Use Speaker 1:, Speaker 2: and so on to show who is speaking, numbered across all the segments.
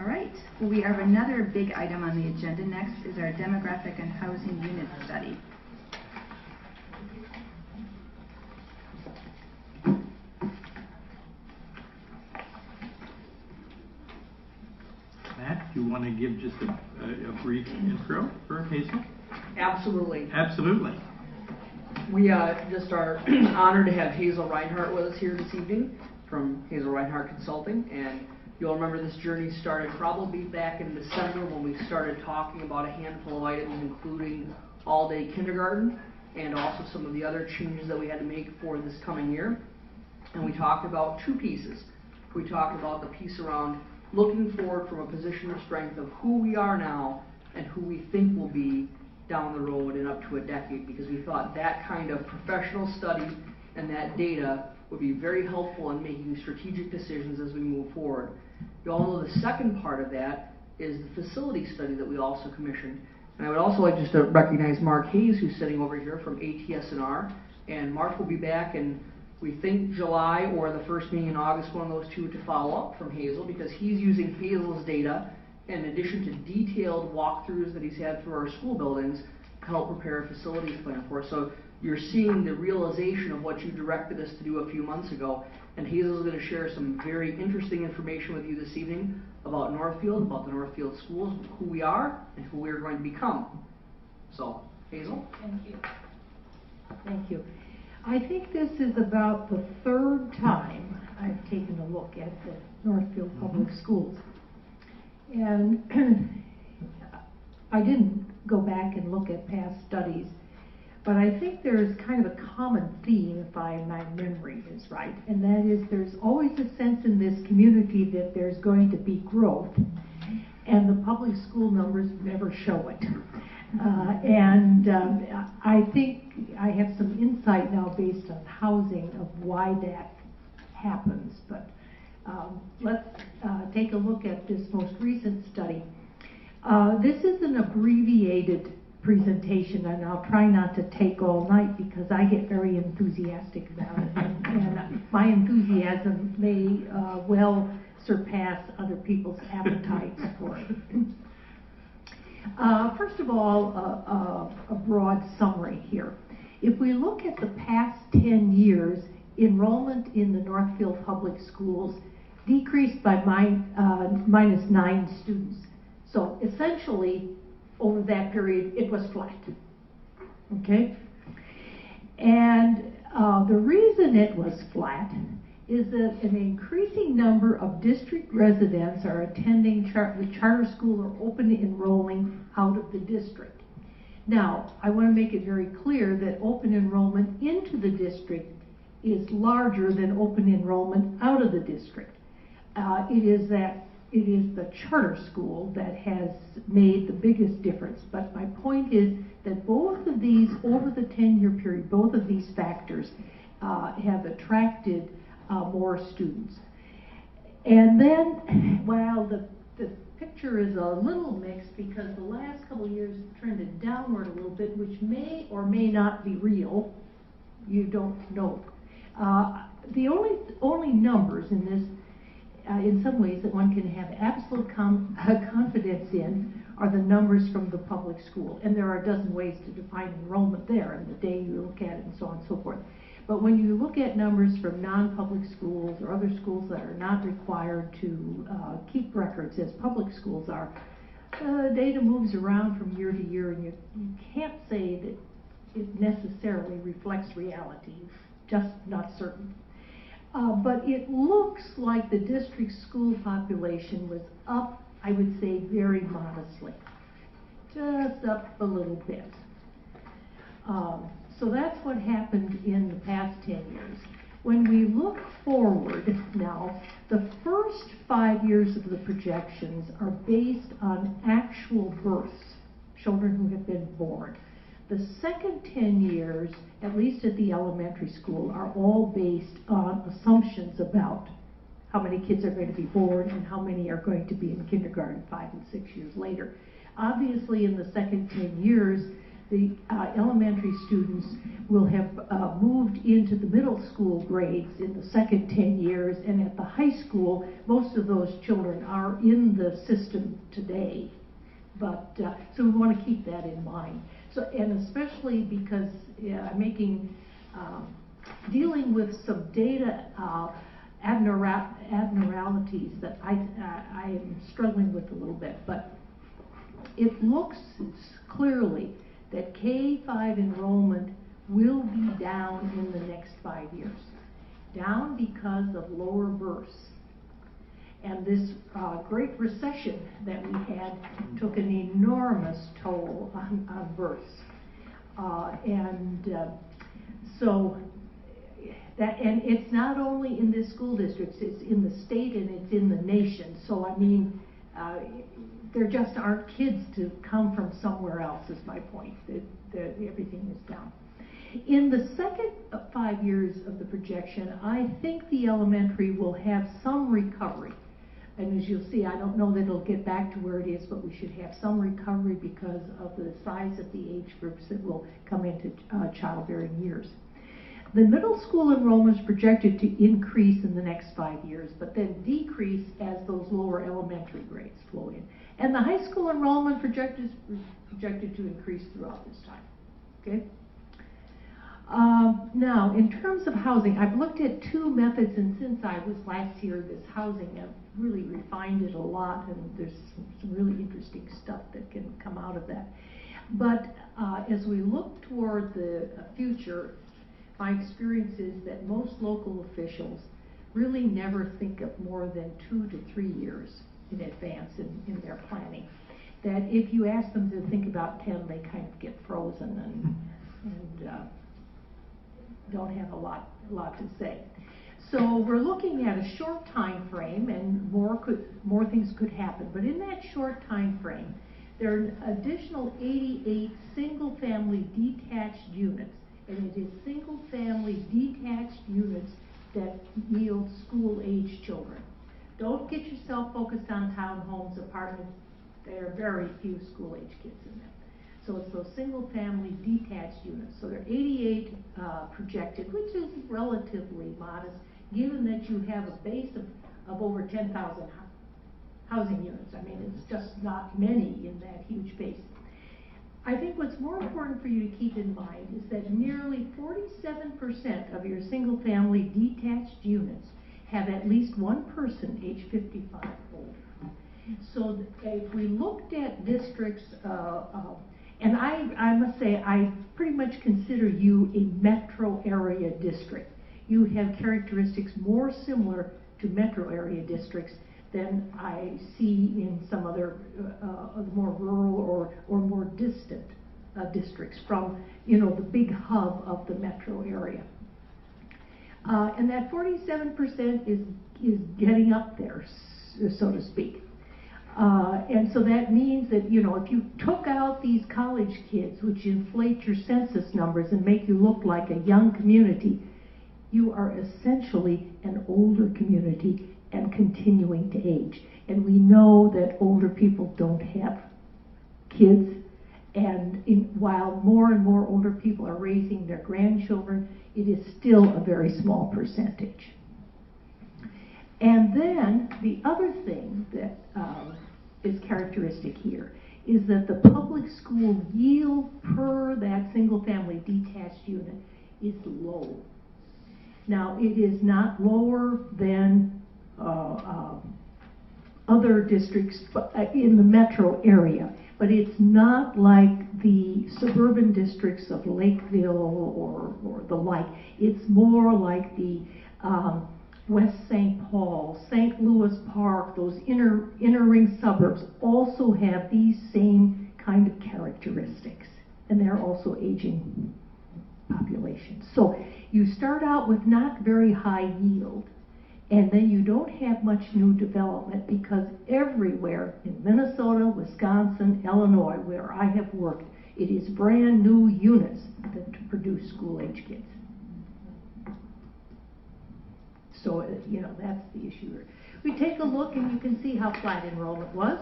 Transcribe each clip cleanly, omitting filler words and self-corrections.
Speaker 1: All right, well, we have another big item on the agenda. Next is our demographic and housing unit study.
Speaker 2: Matt, do you want to give just a brief intro for Hazel?
Speaker 3: Absolutely.
Speaker 2: Absolutely.
Speaker 3: We just are honored to have Hazel Reinhardt with us here this evening from Hazel Reinhardt Consulting. And you'll remember this journey started probably back in December when we started talking about a handful of items, including all-day kindergarten and also some of the other changes that we had to make for this coming year. And we talked about two pieces. We talked about the piece around looking forward from a position of strength of who we are now and who we think will be down the road and up to a decade, because we thought that kind of professional study and that data would be very helpful in making strategic decisions as we move forward. You all know the second part of that is the facility study that we also commissioned. And I would also like just to recognize Mark Hayes, who's sitting over here from ATS&R. And Mark will be back in, we think, July or the first meeting in August, one of those two, to follow up from Hazel, because he's using Hazel's data in addition to detailed walkthroughs that he's had through our school buildings to help prepare a facilities plan for us. So you're seeing the realization of what you directed us to do a few months ago. And Hazel's going to share some very interesting information with you this evening about Northfield, about the Northfield schools, who we are, and who we are going to become. So, Hazel?
Speaker 4: Thank you. Thank you. I think this is about the third time I've taken a look at the Northfield Public Schools. And I didn't go back and look at past studies, but I think there's kind of a common theme, if my memory is right, and that is there's always a sense in this community that there's going to be growth, and the public school numbers never show it. I think I have some insight now based on housing of why that happens, but let's take a look at this most recent study. This is an abbreviated presentation, and I'll try not to take all night because I get very enthusiastic about it, and my enthusiasm may well surpass other people's appetites for it. First of all, a broad summary here. If we look at the past 10 years, enrollment in the Northfield Public Schools decreased by minus 9 students. So essentially, over that period, it was flat. Okay? And the reason it was flat is that an increasing number of district residents are attending the charter school or open enrolling out of the district. Now, I want to make it very clear that open enrollment into the district is larger than open enrollment out of the district. It is the charter school that has made the biggest difference. But my point is that both of these, over the 10-year period, both of these factors have attracted more students. And then, well, the picture is a little mixed because the last couple of years trended downward a little bit, which may or may not be real. You don't know. The only numbers in this, in some ways, that one can have absolute confidence in are the numbers from the public school. And there are a dozen ways to define enrollment there, and the day you look at it and so on and so forth. But when you look at numbers from non-public schools or other schools that are not required to keep records as public schools are, data moves around from year to year, and you can't say that it necessarily reflects reality. Just not certain. But it looks like the district school population was up, I would say, very modestly. Just up a little bit. So that's what happened in the past 10 years. When we look forward now, the first 5 years of the projections are based on actual births, children who have been born. The second 10 years, at least at the elementary school, are all based on assumptions about how many kids are going to be born and how many are going to be in kindergarten 5 and 6 years later. Obviously, in the second 10 years, the elementary students will have moved into the middle school grades in the second 10 years, and at the high school, most of those children are in the system today. But, so we want to keep that in mind. So, and especially because I'm dealing with some data abnormalities that I am struggling with a little bit, but it looks clearly that K-5 enrollment will be down in the next 5 years. Down because of lower births. And this Great Recession that we had took an enormous toll on births. So that, and it's not only in this school district, it's in the state and it's in the nation. So I mean, there just aren't kids to come from somewhere else, is my point. Everything is down. In the second 5 years of the projection, I think the elementary will have some recovery. And as you'll see, I don't know that it'll get back to where it is, but we should have some recovery because of the size of the age groups that will come into childbearing years. The middle school enrollment is projected to increase in the next 5 years, but then decrease as those lower elementary grades flow in. And the high school enrollment projected to increase throughout this time. Okay? Now, in terms of housing, I've looked at two methods, and since I was last here, this housing, I've really refined it a lot, and there's some really interesting stuff that can come out of that. But as we look toward the future, my experience is that most local officials really never think of more than 2 to 3 years in advance in their planning. That if you ask them to think about 10, they kind of get frozen and don't have a lot to say. So we're looking at a short time frame, and more things could happen. But in that short time frame, there are an additional 88 single-family detached units, and it is single-family detached units that yield school-age children. Don't get yourself focused on townhomes, apartments. There are very few school-age kids in them. So it's those single-family detached units. So there are 88 projected, which is relatively modest, given that you have a base of over 10,000 housing units. I mean, it's just not many in that huge base. I think what's more important for you to keep in mind is that nearly 47% of your single-family detached units have at least one person age 55 or older. So if we looked at districts, and I must say, I pretty much consider you a metro area district. You have characteristics more similar to metro area districts than I see in some other more rural or more distant districts from, you know, the big hub of the metro area. And that 47% is getting up there, so to speak. And so that means that, you know, if you took out these college kids, which inflate your census numbers and make you look like a young community, you are essentially an older community and continuing to age. And we know that older people don't have kids, and while more and more older people are raising their grandchildren, it is still a very small percentage. And then the other thing that is characteristic here is that the public school yield per that single-family detached unit is low. Now, it is not lower than other districts in the metro area, but it's not like the suburban districts of Lakeville or the like. It's more like the West St. Paul, St. Louis Park, those inner ring suburbs also have these same kind of characteristics, and they're also aging populations. So you start out with not very high yield, and then you don't have much new development because everywhere in Minnesota, Wisconsin, Illinois, where I have worked, it is brand new units that produce school-age kids. So, you know, that's the issue here. We take a look and you can see how flat enrollment was.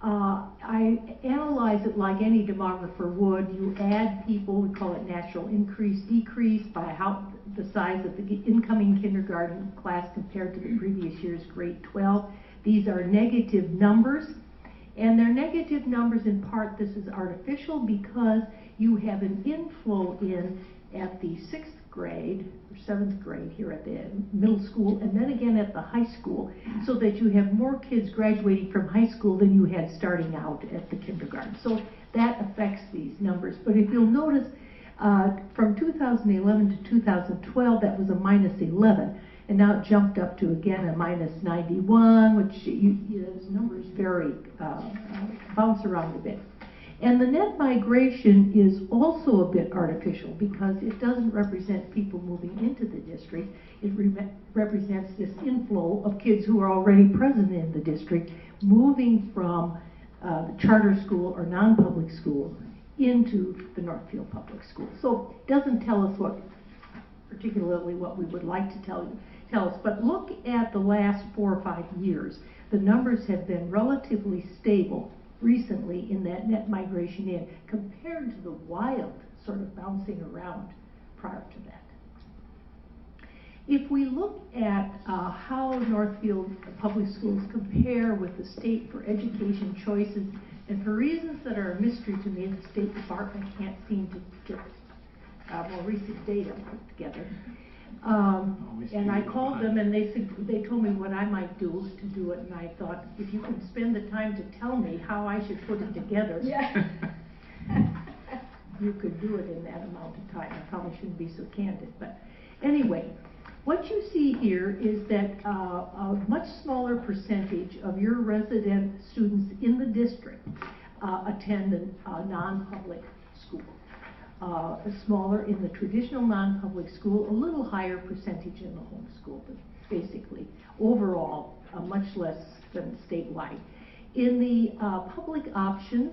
Speaker 4: I analyze it like any demographer would. You add people, we call it natural increase, decrease, by how the size of the incoming kindergarten class compared to the previous year's grade 12. These are negative numbers, and they're negative numbers in part. This is artificial because you have an inflow in at the 6th grade or 7th grade here at the middle school, and then again at the high school, so that you have more kids graduating from high school than you had starting out at the kindergarten. So that affects these numbers. But if you'll notice, from 2011 to 2012, that was a -11, and now it jumped up to again a -91, which those numbers vary, bounce around a bit. And the net migration is also a bit artificial because it doesn't represent people moving into the district. It represents this inflow of kids who are already present in the district, moving from the charter school or non-public school into the Northfield Public School. So it doesn't tell us particularly what we would like to tell us, but look at the last 4 or 5 years. The numbers have been relatively stable recently in that net migration in, compared to the wild sort of bouncing around prior to that. If we look at how Northfield Public Schools compare with the state for education choices, and for reasons that are a mystery to me, the State Department can't seem to get more recent data put together. And I called them, and they told me what I might do to do it, and I thought, if you can spend the time to tell me how I should put it together, yeah. You could do it in that amount of time. I probably shouldn't be so candid, but anyway, what you see here is that a much smaller percentage of your resident students in the district attend a non-public school. Smaller in the traditional non-public school, a little higher percentage in the homeschool, but basically overall much less than statewide. In the public options,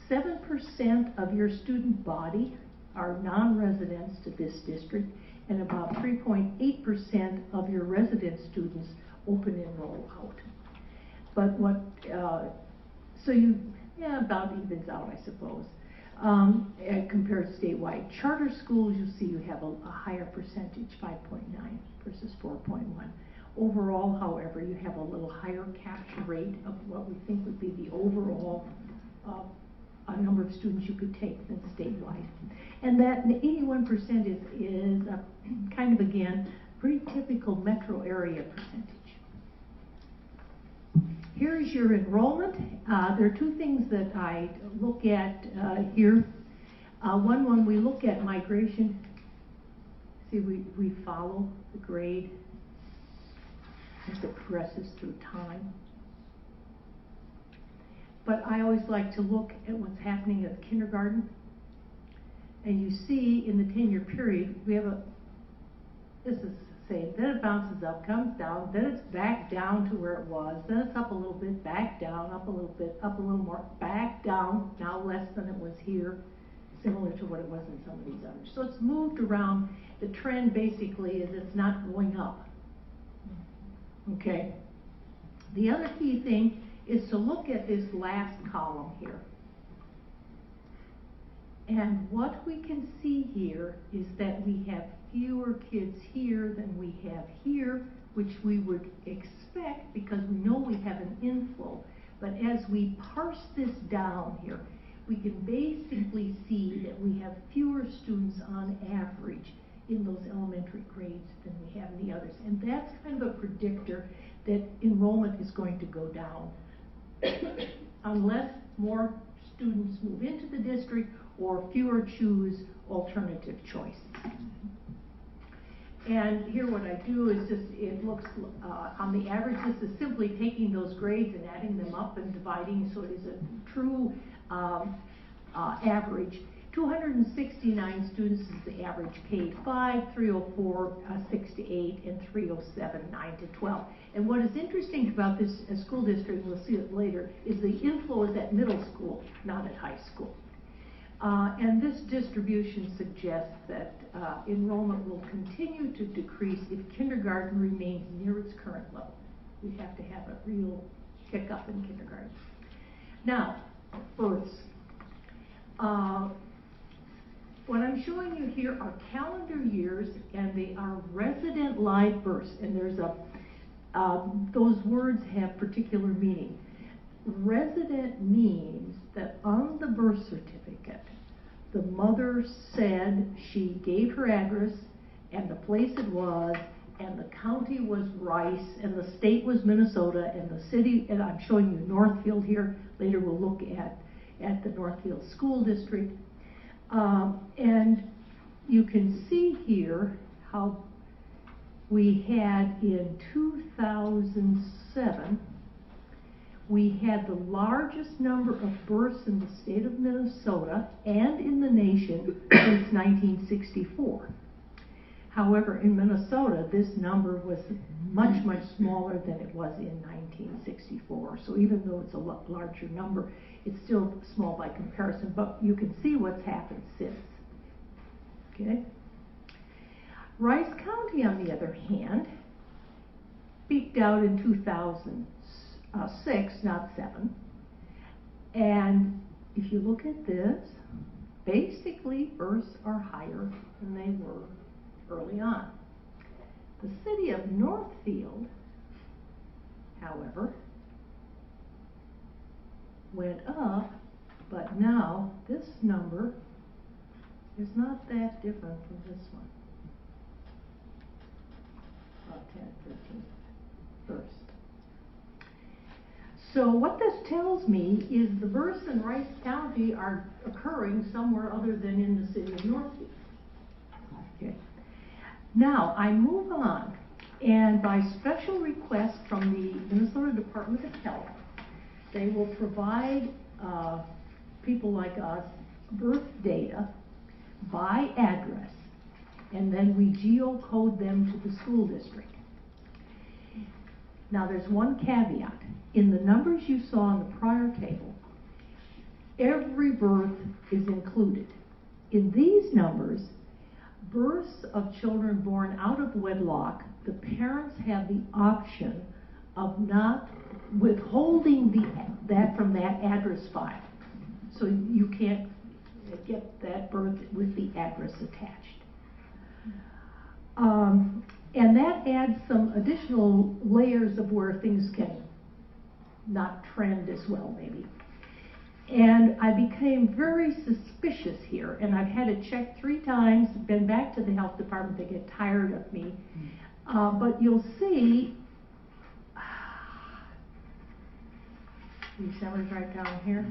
Speaker 4: 7% of your student body are non-residents to this district, and about 3.8% of your resident students open enroll out. But about evens out, I suppose. Compared to statewide. Charter schools, you see you have a higher percentage, 5.9 versus 4.1. Overall, however, you have a little higher capture rate of what we think would be the overall number of students you could take than statewide. And that 81% is kind of, again, pretty typical metro area percentage. Here's your enrollment. There are two things that I look at here. One, when we look at migration, see we follow the grade as it progresses through time. But I always like to look at what's happening at kindergarten. And you see in the 10-year period, we have this is the same, then it bounces up, comes down, then it's back down to where it was, then it's up a little bit, back down, up a little bit, up a little more, back down, now less than it was here, similar to what it was in some of these others. So it's moved around. The trend basically is it's not going up. Okay? The other key thing is to look at this last column here. And what we can see here is that we have fewer kids here than we have here, which we would expect because we know we have an inflow. But as we parse this down here, we can basically see that we have fewer students on average in those elementary grades than we have in the others. And that's kind of a predictor that enrollment is going to go down unless more students move into the district or fewer choose alternative choices. And here what I do is just, it looks on the average, this is simply taking those grades and adding them up and dividing, so it is a true average. 269 students is the average K-5, 304, 6 to 8, and 307, 9 to 12. And what is interesting about this school district, we'll see it later, is the inflow is at middle school, not at high school. And this distribution suggests that enrollment will continue to decrease if kindergarten remains near its current level. We have to have a real kick up in kindergarten. Now, births. What I'm showing you here are calendar years, and they are resident live births. And there's those words have particular meaning. Resident means that on the birth certificate, the mother said she gave her address and the place it was, and the county was Rice, and the state was Minnesota, and the city, and I'm showing you Northfield here. Later we'll look at the Northfield School District. And you can see here how we had in 2007, we had the largest number of births in the state of Minnesota and in the nation since 1964. However, in Minnesota, this number was much, much smaller than it was in 1964. So even though it's a larger number, it's still small by comparison, but you can see what's happened since. Okay? Rice County, on the other hand, peaked out in 2006, not 7. And if you look at this, basically births are higher than they were early on. The city of Northfield, however, went up, but now this number is not that different from this one. About 10, 13 births. So what this tells me is the births in Rice County are occurring somewhere other than in the city of Northfield. Okay. Now I move on, and by special request from the Minnesota Department of Health, they will provide people like us birth data by address, and then we geocode them to the school district. Now there's one caveat. In the numbers you saw in the prior table, every birth is included. In these numbers, births of children born out of wedlock, the parents have the option of not withholding that from that address file. So you can't get that birth with the address attached. And that adds some additional layers of where things can not trend as well, maybe. And I became very suspicious here, and I've had it checked 3 times, been back to the health department, they get tired of me. But you'll see, these numbers right down here.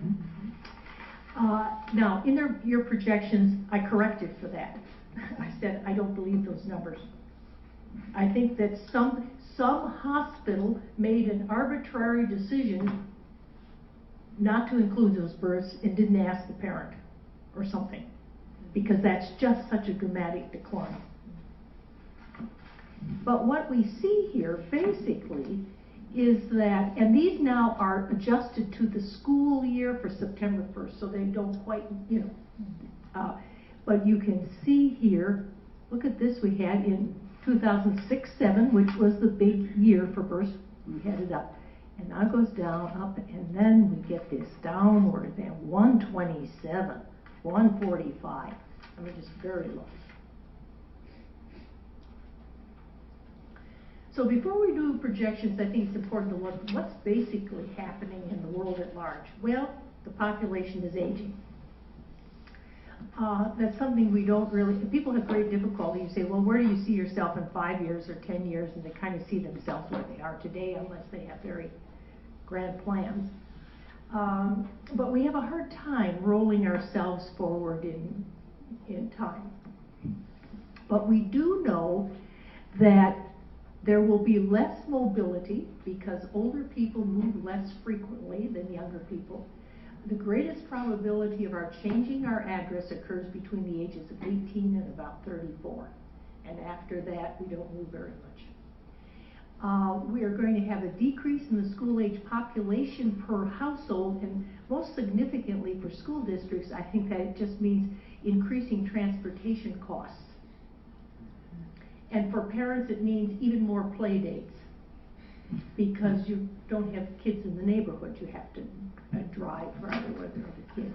Speaker 4: Now, in your projections, I corrected for that. I said, I don't believe those numbers. I think that some hospital made an arbitrary decision not to include those births and didn't ask the parent or something, because that's just such a dramatic decline. But what we see here basically is that, and these now are adjusted to the school year for September 1st, so they don't quite, but you can see here, look at this, we had in 2006-07, which was the big year for births, we had it up. And now it goes down, up, and then we get this downward, then 127, 145. I mean, just very low. So before we do projections, I think it's important to look at what's basically happening in the world at large. Well, the population is aging. That's something we don't really, people have great difficulty. You say, well, where do you see yourself in 5 years or 10 years? And they kind of see themselves where they are today, unless they have very grand plans. But we have a hard time rolling ourselves forward in time. But we do know that there will be less mobility because older people move less frequently than younger people. The greatest probability of our changing our address occurs between the ages of 18 and about 34. And after that, we don't move very much. We are going to have a decrease in the school-age population per household, and most significantly for school districts, I think that it just means increasing transportation costs. And for parents, it means even more play dates. because you don't have kids in the neighborhood. You have to drive rather where there are the kids.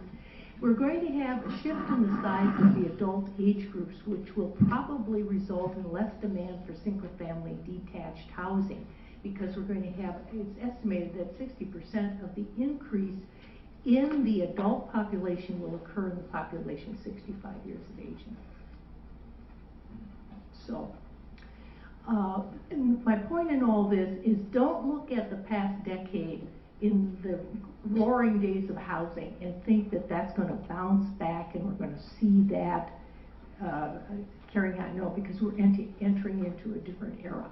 Speaker 4: We're going to have a shift in the size of the adult age groups, which will probably result in less demand for single-family detached housing, because we're going to have, it's estimated that 60% of the increase in the adult population will occur in the population 65 years of age. So, and my point in all this is, don't look at the past decade in the roaring days of housing and think that that's going to bounce back and we're going to see that carrying on. No, because we're entering into a different era.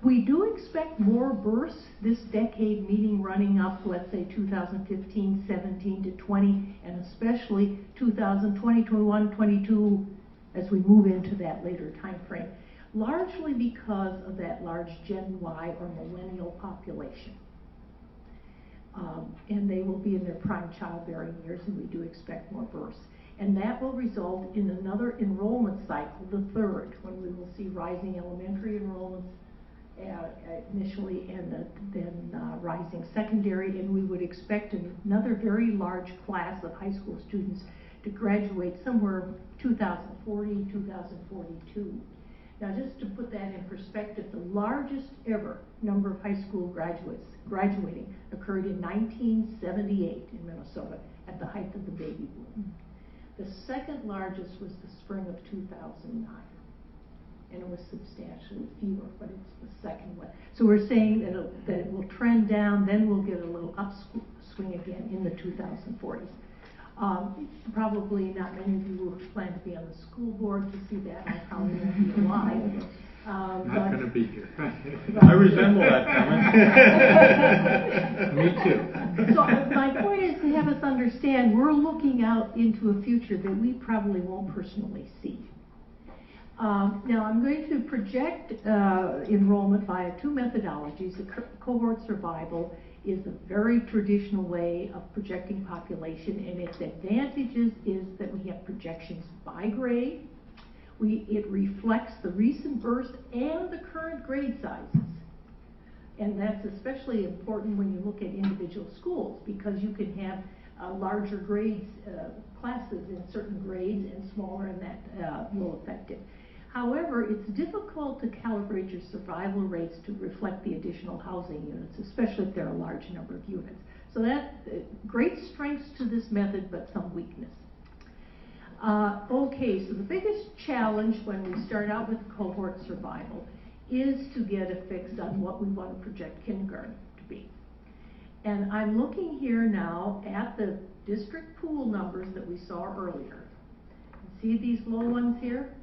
Speaker 4: We do expect more bursts this decade, meaning running up, let's say 2015, 17 to 20, and especially 2020, 21, 22, as we move into that later time frame, largely because of that large Gen Y or millennial population. And they will be in their prime childbearing years, and we do expect more births. And that will result in another enrollment cycle, the third, when we will see rising elementary enrollments initially, and then rising secondary, and we would expect another very large class of high school students to graduate somewhere 2040, 2042. Now, just to put that in perspective, the largest ever number of high school graduates graduating occurred in 1978 in Minnesota at the height of the baby boom. The second largest was the spring of 2009, and it was substantially fewer, but it's the second one. So we're saying that it will trend down, then we'll get a little upswing again in the 2040s. Probably not many of you will plan to be on the school board to see that. I probably won't be alive.
Speaker 2: Not going to be here.
Speaker 5: I resemble that comment.
Speaker 2: Me too.
Speaker 4: So my point is to have us understand we're looking out into a future that we probably won't personally see. Now I'm going to project enrollment via two methodologies. The cohort survival is a very traditional way of projecting population, and its advantages is that we have projections by grade. It reflects the recent burst and the current grade sizes. And that's especially important when you look at individual schools, because you can have larger grades, classes in certain grades, and smaller, and that will affect it. However, it's difficult to calibrate your survival rates to reflect the additional housing units, especially if there are a large number of units. So that, great strengths to this method, but some weakness. Okay, so the biggest challenge when we start out with cohort survival is to get a fix on what we want to project kindergarten to be. And I'm looking here now at the district pool numbers that we saw earlier. See these low ones here?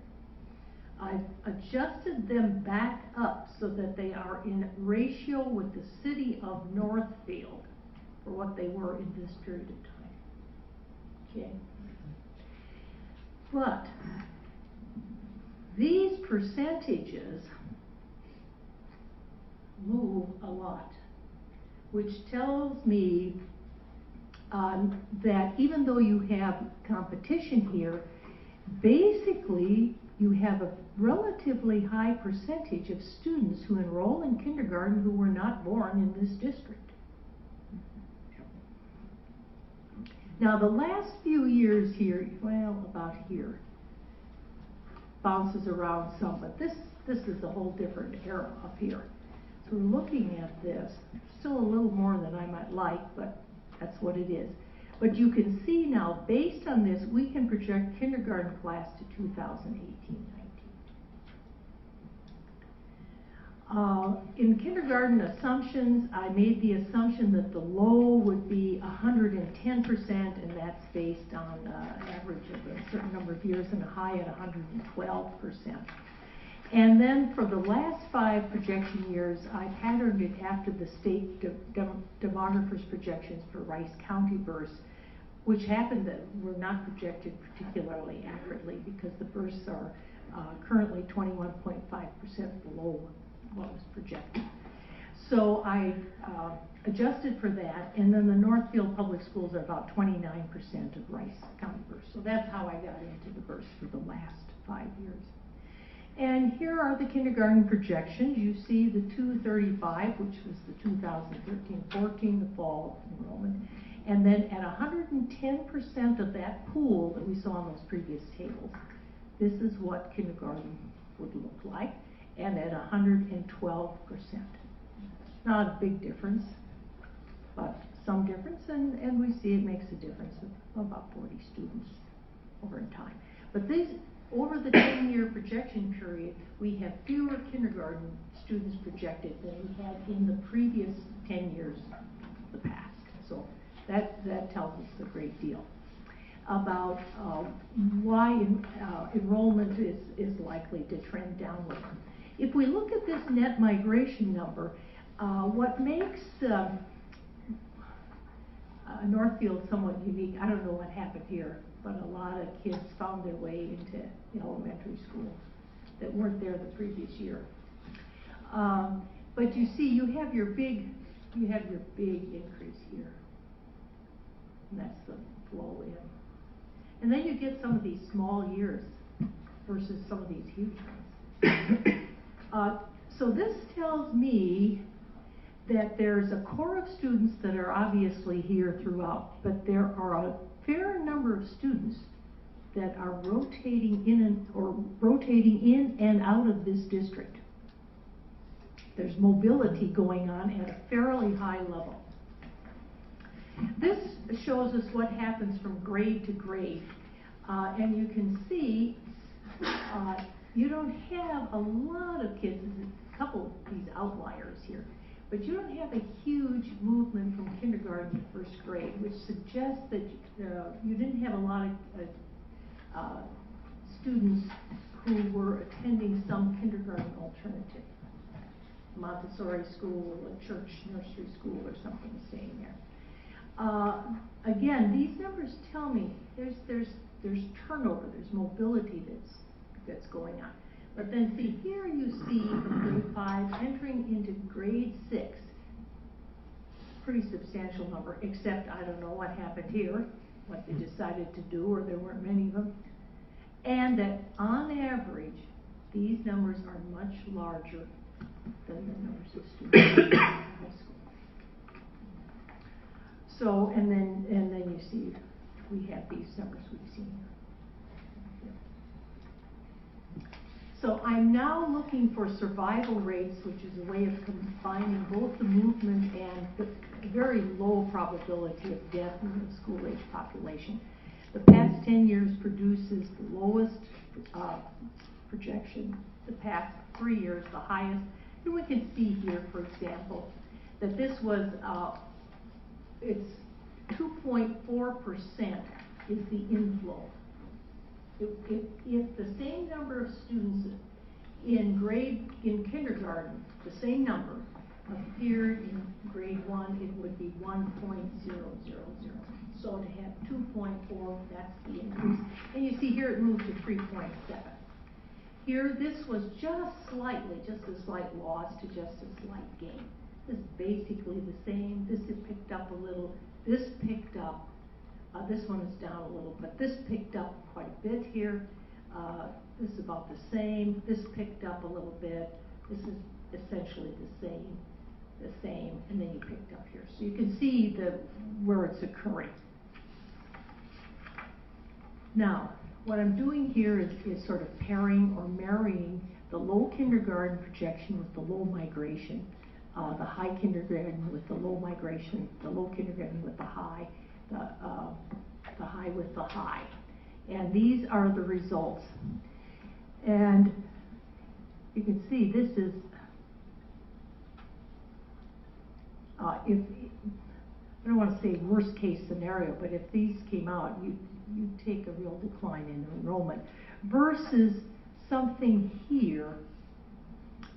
Speaker 4: I've adjusted them back up so that they are in ratio with the city of Northfield for what they were in this period of time. Okay. But these percentages move a lot, which tells me that even though you have competition here, basically you have a relatively high percentage of students who enroll in kindergarten who were not born in this district. Now the last few years here, well, about here, bounces around some, but this is a whole different era up here. So we're looking at this, still a little more than I might like, but that's what it is. But you can see now, based on this, we can project kindergarten class to 2018-19. In kindergarten assumptions, I made the assumption that the low would be 110%, and that's based on an average of a certain number of years, and a high at 112%. And then for the last 5 projection years, I patterned it after the state demographers' projections for Rice County births, which happened that were not projected particularly accurately because the births are currently 21.5% below what was projected. So I adjusted for that, and then the Northfield Public Schools are about 29% of Rice County births. So that's how I got into the births for the last 5 years. And here are the kindergarten projections. You see the 235, which was the 2013-14, the fall enrollment. And then at 110% of that pool that we saw on those previous tables, this is what kindergarten would look like. And at 112%. Not a big difference, but some difference, and we see it makes a difference of about 40 students over time. But these, over the 10-year projection period, we have fewer kindergarten students projected than we had in the previous 10 years of the past. So that tells us a great deal about why enrollment is likely to trend downward. If we look at this net migration number, what makes Northfield somewhat unique, I don't know what happened here, but a lot of kids found their way into elementary school that weren't there the previous year. But you see, you have your big increase here, and that's the flow in. And then you get some of these small years versus some of these huge ones. So this tells me that there's a core of students that are obviously here throughout, but there are a fair number of students that are rotating in and out of this district. There's mobility going on at a fairly high level. This shows us what happens from grade to grade, and you can see you don't have a lot of kids. There's a couple of these outliers here. But you don't have a huge movement from kindergarten to first grade, which suggests that you didn't have a lot of students who were attending some kindergarten alternative, Montessori school, a church nursery school, or something, staying there. Again, these numbers tell me there's turnover, there's mobility that's going on. But then see, here you see from grade 5 entering into grade 6, pretty substantial number, except I don't know what happened here, what they decided to do, or there weren't many of them. And that on average, these numbers are much larger than the numbers of students in high school. So, and then you see we have these numbers we've seen here. So I'm now looking for survival rates, which is a way of combining both the movement and the very low probability of death in the school-age population. The past 10 years produces the lowest projection, the past 3 years the highest. And we can see here, for example, that this was, it's 2.4% is the inflow. If the same number of students in kindergarten, the same number, appeared in grade 1, it would be 1.000. So to have 2.4, that's the increase. And you see here it moved to 3.7. Here, this was just a slight loss to just a slight gain. This is basically the same. This has picked up a little. This picked up. This one is down a little, but this picked up quite a bit here. This is about the same. This picked up a little bit. This is essentially the same, and then you picked up here. So you can see where it's occurring. Now, what I'm doing here is sort of pairing or marrying the low kindergarten projection with the low migration, the high kindergarten with the low migration, the low kindergarten with the high, the high with the high. And these are the results. And you can see this is, I don't want to say worst case scenario, but if these came out, you take a real decline in enrollment versus something here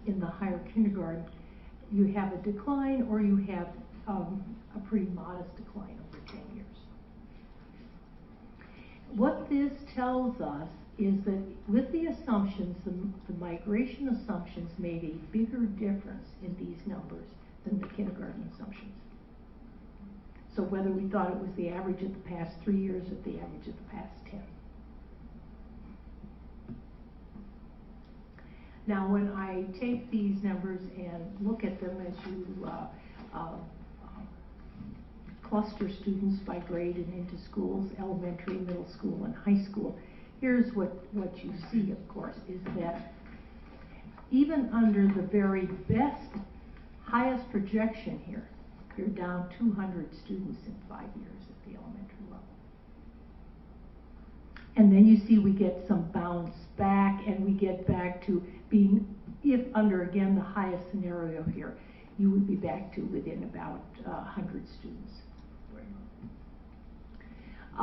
Speaker 4: in the higher kindergarten. You have a decline or you have a pretty modest decline over 10 years. What this tells us is that with the assumptions, the migration assumptions made a bigger difference in these numbers than the kindergarten assumptions. So whether we thought it was the average of the past 3 years or the average of the past 10. Now, when I take these numbers and look at them as you cluster students by grade and into schools, elementary, middle school, and high school, here's what you see, of course, is that even under the very best, highest projection here, you're down 200 students in 5 years at the elementary level. And then you see we get some bounce back, and we get back to being, if under, again, the highest scenario here, you would be back to within about 100 students.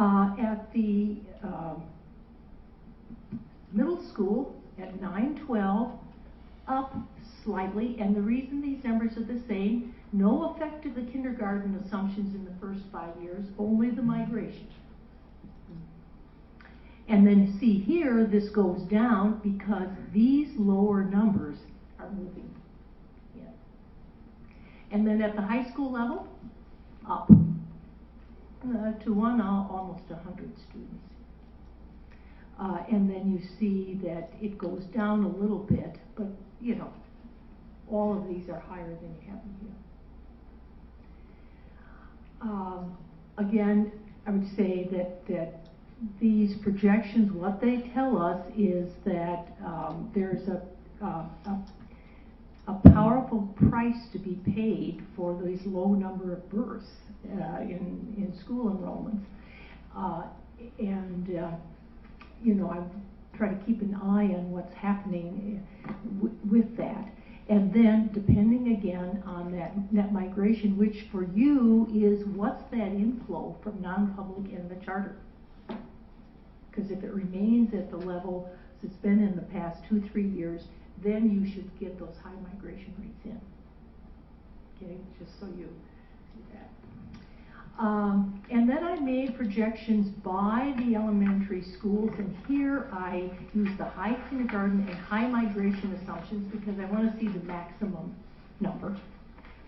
Speaker 4: At the middle school, at 9-12, up slightly, and the reason these numbers are the same, no effect of the kindergarten assumptions in the first 5 years, only the migration. And then you see here, this goes down because these lower numbers are moving in. And then at the high school level, up to almost 100 students. And then you see that it goes down a little bit, but you know, all of these are higher than you have in here. Again, I would say that these projections, what they tell us is that there's a powerful price to be paid for these low number of births in school enrollments. You know, I try to keep an eye on what's happening with that. And then, depending again on that net migration, which for you is what's that inflow from non-public and the charter. Because if it remains at the level it's been in the past 2-3 years, then you should get those high migration rates in. Okay, just so you see that. And then I made projections by the elementary schools, and here I use the high kindergarten and high migration assumptions because I want to see the maximum number.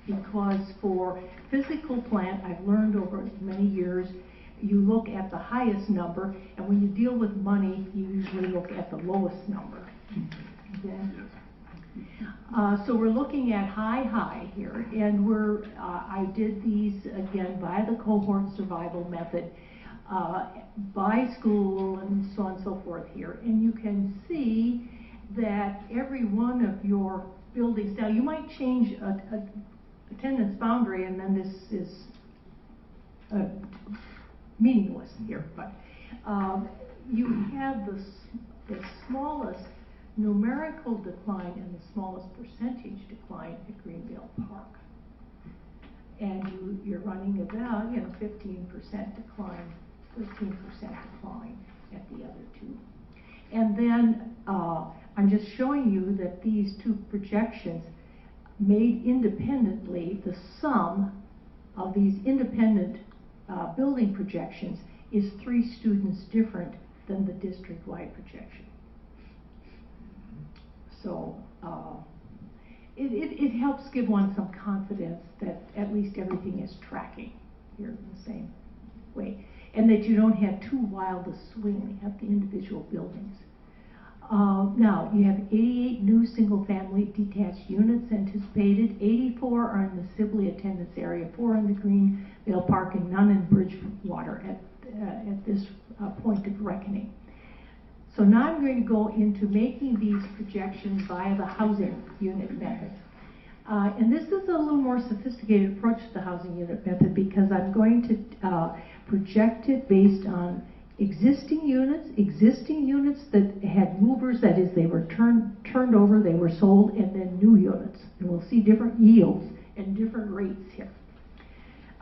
Speaker 4: Because for physical plant, I've learned over many years, you look at the highest number, and when you deal with money, you usually look at the lowest number. Okay? So we're looking at high here, and I did these again by the cohort survival method, by school and so on and so forth here. And you can see that every one of your buildings, now you might change a attendance boundary and then this is meaningless here, but you have the smallest numerical decline and the smallest percentage decline at Greenville Park. And you're running about, 15% decline, 13% decline at the other two. And then I'm just showing you that these two projections made independently, the sum of these independent building projections is 3 students different than the district-wide projection. So it helps give one some confidence that at least everything is tracking here in the same way, and that you don't have too wild a swing at the individual buildings. Now, you have 88 new single-family detached units anticipated. 84 are in the Sibley attendance area, 4 in the Greenville Park, and none in Bridgewater at this point of reckoning. So now I'm going to go into making these projections via the housing unit method. And this is a little more sophisticated approach to the housing unit method because I'm going to project it based on existing units that had movers, that is, they were turned over, they were sold, and then new units. And we'll see different yields and different rates here.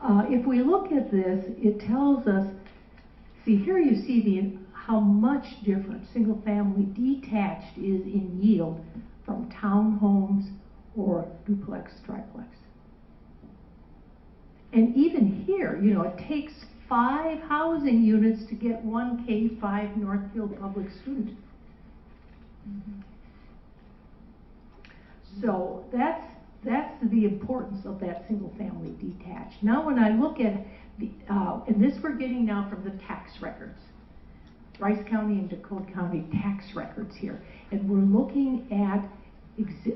Speaker 4: If we look at this, it tells us, see here you see how much different single-family detached is in yield from townhomes or duplex, triplex. And even here, it takes 5 housing units to get 1 K-5 Northfield public student. So that's the importance of that single-family detached. Now when I look at and this we're getting now from the tax records. Rice County and Dakota County tax records here. And we're looking at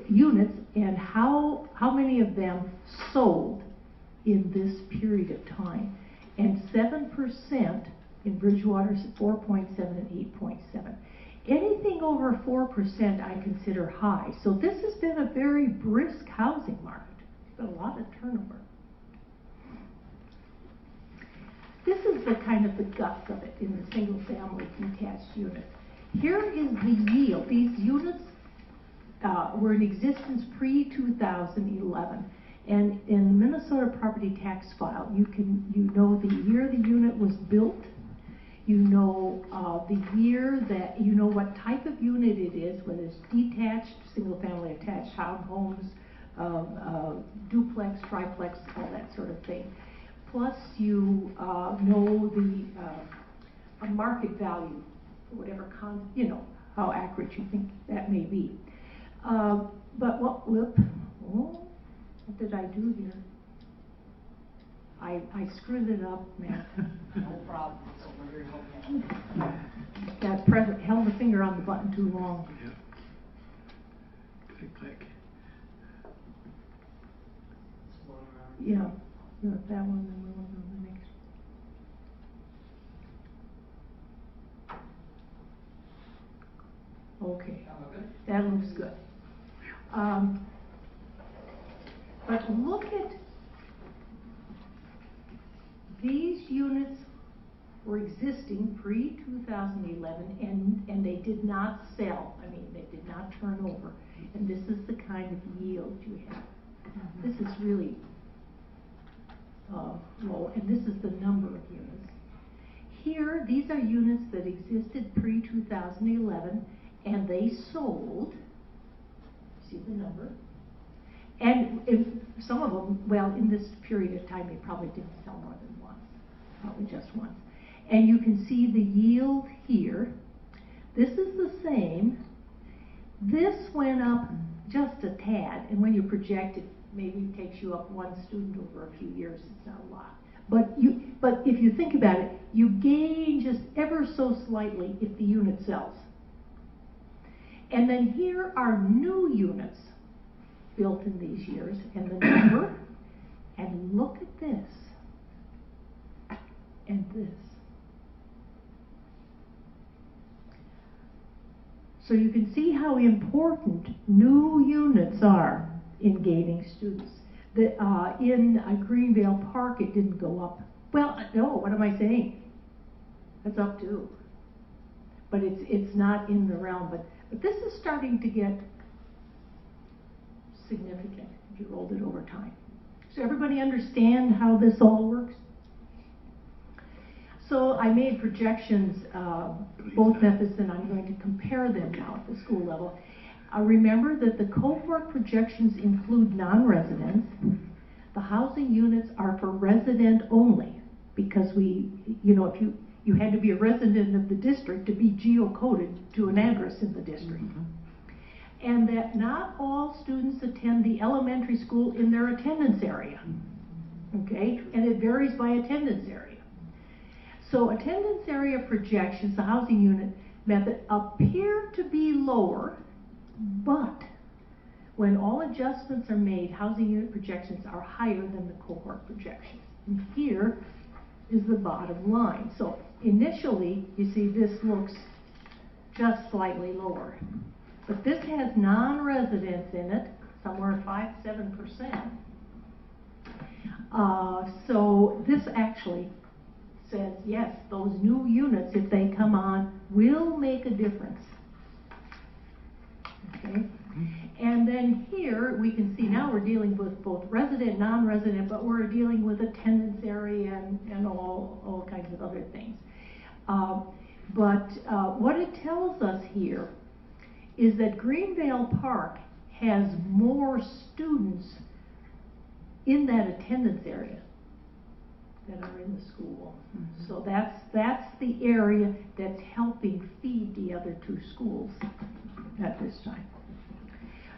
Speaker 4: units, and how many of them sold in this period of time. And 7% in Bridgewater, 4.7 and 8.7. Anything over 4% I consider high. So this has been a very brisk housing market. There's been a lot of turnover. This is the kind of the guts of it in the single family detached unit. Here is the yield. These units were in existence pre-2011. And in the Minnesota property tax file, you know the year the unit was built, you know the year that, you know what type of unit it is, whether it's detached, single family attached townhomes, duplex, triplex, all that sort of thing. Plus you know the market value, whatever how accurate you think that may be. But what did I do here? I screwed it up, man.
Speaker 3: No problem. It's over here helping you.
Speaker 4: That held the finger on the button too long.
Speaker 2: Yep. Click, click.
Speaker 3: It's going around.
Speaker 4: Yeah, you want that one, then we'll go to the next. Okay, that looks good. But look at these units were existing pre-2011 and they did not sell. I mean, they did not turn over. And this is the kind of yield you have. This is really low, and this is the number of units. Here, these are units that existed pre-2011 and they sold. See the number? And some of them, well, in this period of time, they probably didn't sell more than once, probably just once. And you can see the yield here. This is the same. This went up just a tad, and when you project it, maybe it takes you up one student over a few years. It's not a lot. But if you think about it, you gain just ever so slightly if the unit sells. And then here are new units built in these years, and the number, and look at this, and this. So you can see how important new units are in gaining students. In Greenvale Park, it didn't go up. Well, no, what am I saying? It's up too. But it's not in the realm, but this is starting to get significant if you rolled it over time. So everybody understand how this all works? So I made projections, both methods, and I'm going to compare them now at the school level. Remember that the cohort projections include non-residents. The housing units are for resident only, because if you had to be a resident of the district to be geocoded to an address in the district. And that not all students attend the elementary school in their attendance area, okay? And it varies by attendance area. So attendance area projections, the housing unit method, appear to be lower, but when all adjustments are made, housing unit projections are higher than the cohort projections. And here is the bottom line. So initially, you see this looks just slightly lower. But this has non-residents in it, somewhere 5-7%. So this actually says, yes, those new units, if they come on, will make a difference. Okay? And then here, we can see now we're dealing with both resident, non-resident, but we're dealing with attendance area and all kinds of other things. But what it tells us here is that Greenvale Park has more students in that attendance area that are in the school. So that's the area that's helping feed the other two schools at this time.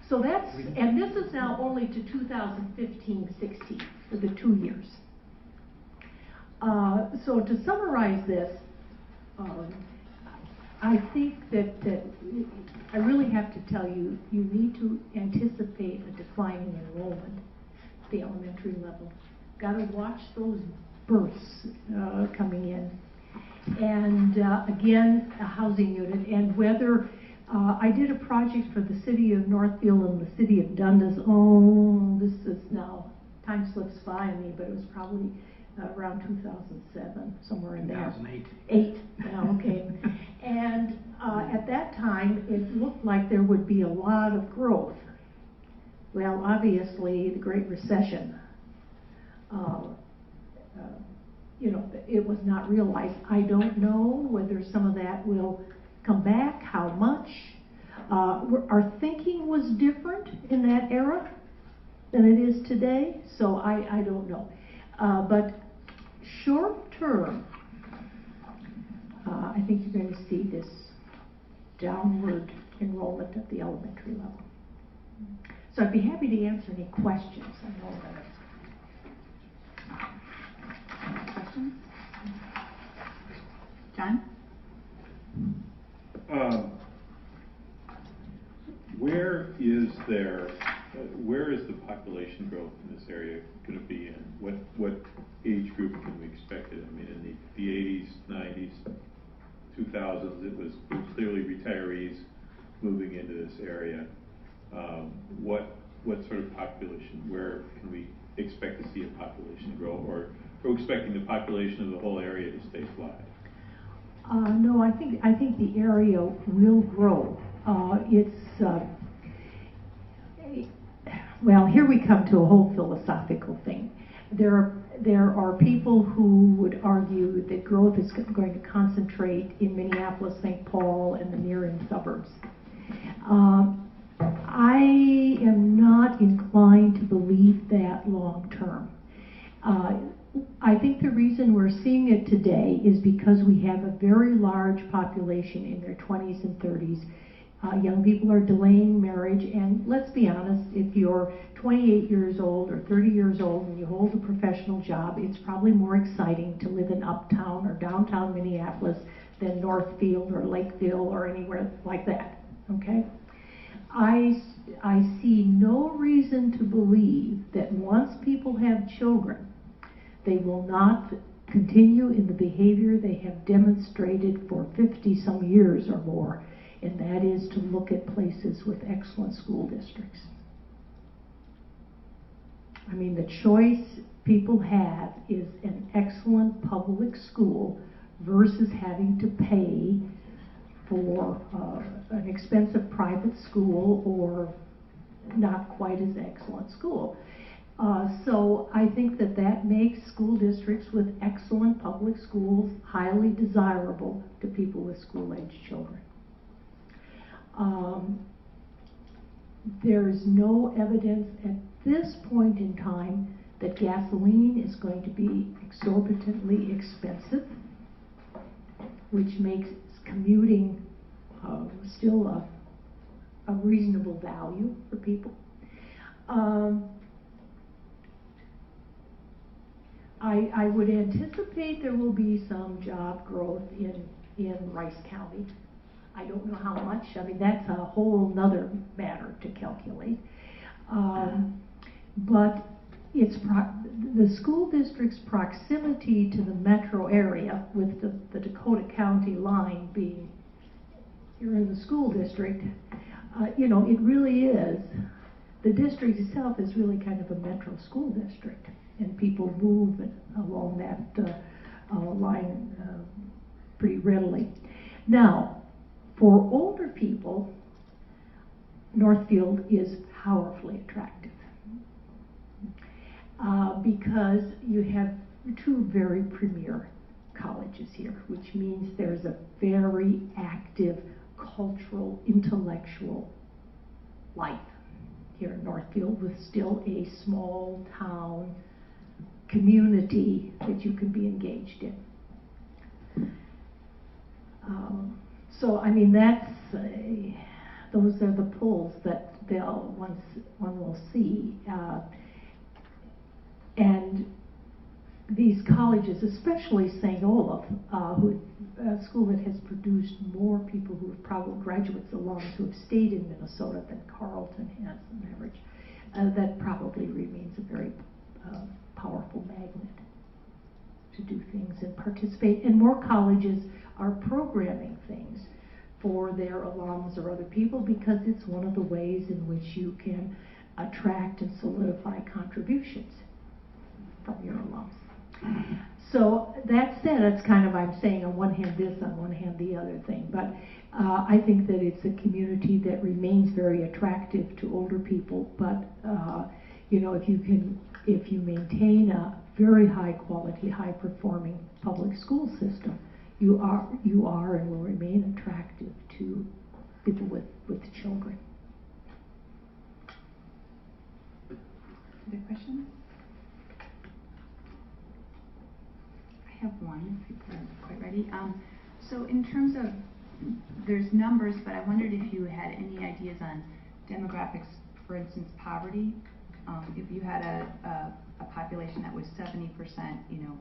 Speaker 4: So and this is now only to 2015-16 for the 2 years. So to summarize this, I think that I really have to tell you, you need to anticipate a declining enrollment at the elementary level. Got to watch those births coming in. And again, a housing unit, and whether I did a project for the city of Northfield and the city of Dundas. Oh, this is now, time slips by me, but it was probably around 2007, somewhere in there.
Speaker 2: 2008.
Speaker 4: Yeah, okay. And at that time, it looked like there would be a lot of growth. Well, obviously, the Great Recession, you know, it was not realized. I don't know whether some of that will come back, how much. Our thinking was different in that era than it is today, so I don't know. But short term, I think you're going to see this downward enrollment at the elementary level. So I'd be happy to answer any questions. I know that.
Speaker 1: Questions? John?
Speaker 5: Where is the population growth in this area going to be in? What age group can we expect it? I mean, in the 80s, 90s, 2000s, it was clearly retirees moving into this area. What sort of population? Where can we expect to see a population grow, or are we expecting the population of the whole area to stay flat?
Speaker 4: No, I think the area will grow. Well, here we come to a whole philosophical thing. There are people who would argue that growth is going to concentrate in Minneapolis, St. Paul, and the nearing suburbs. I am not inclined to believe that long term. I think the reason we're seeing it today is because we have a very large population in their 20s and 30s. Young people are delaying marriage, and let's be honest, if you're 28 years old or 30 years old and you hold a professional job, it's probably more exciting to live in uptown or downtown Minneapolis than Northfield or Lakeville or anywhere like that, okay? I see no reason to believe that once people have children, they will not continue in the behavior they have demonstrated for 50-some years or more, and that is to look at places with excellent school districts. I mean, the choice people have is an excellent public school versus having to pay for an expensive private school or not quite as excellent school. So I think that makes school districts with excellent public schools highly desirable to people with school-age children. There's no evidence at this point in time that gasoline is going to be exorbitantly expensive, which makes commuting still a reasonable value for people. I would anticipate there will be some job growth in Rice County. I don't know how much. I mean, that's a whole nother matter to calculate. But the school district's proximity to the metro area, with the Dakota County line being here in the school district, you know, it really is. The district itself is really kind of a metro school district, and people move along that line pretty readily. Now, for older people, Northfield is powerfully attractive because you have two very premier colleges here, which means there's a very active cultural, intellectual life here in Northfield, with still a small town community that you can be engaged in. So, I mean, those are the pulls that one will see. And these colleges, especially St. Olaf, a school that has produced more people who have probably graduates alums who have stayed in Minnesota than Carleton has on average, that probably remains a very powerful magnet to do things and participate. And more colleges are programming things for their alums or other people because it's one of the ways in which you can attract and solidify contributions from your alums. So that said, it's kind of, I'm saying on one hand this, on one hand the other thing, but I think that it's a community that remains very attractive to older people, but you know, if you maintain a very high quality, high performing public school system, you are and will remain attractive to people with children.
Speaker 1: Other questions? I have one, if people are quite ready. So in terms of, there's numbers, but I wondered if you had any ideas on demographics, for instance, poverty. If you had a population that was 70%, you know,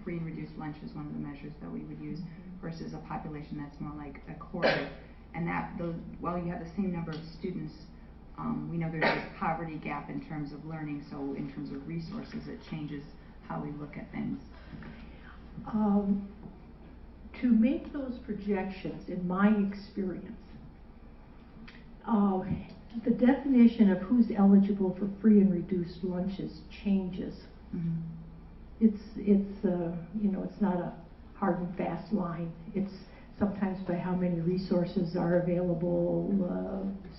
Speaker 1: free and reduced lunch is one of the measures that we would use, versus a population that's more like a quarter. And that, while you have the same number of students, we know there's this poverty gap in terms of learning, so in terms of resources, it changes how we look at things.
Speaker 4: To make those projections, in my experience, the definition of who's eligible for free and reduced lunches changes.
Speaker 1: Mm-hmm.
Speaker 4: It's you know, it's not a hard and fast line. It's sometimes by how many resources are available,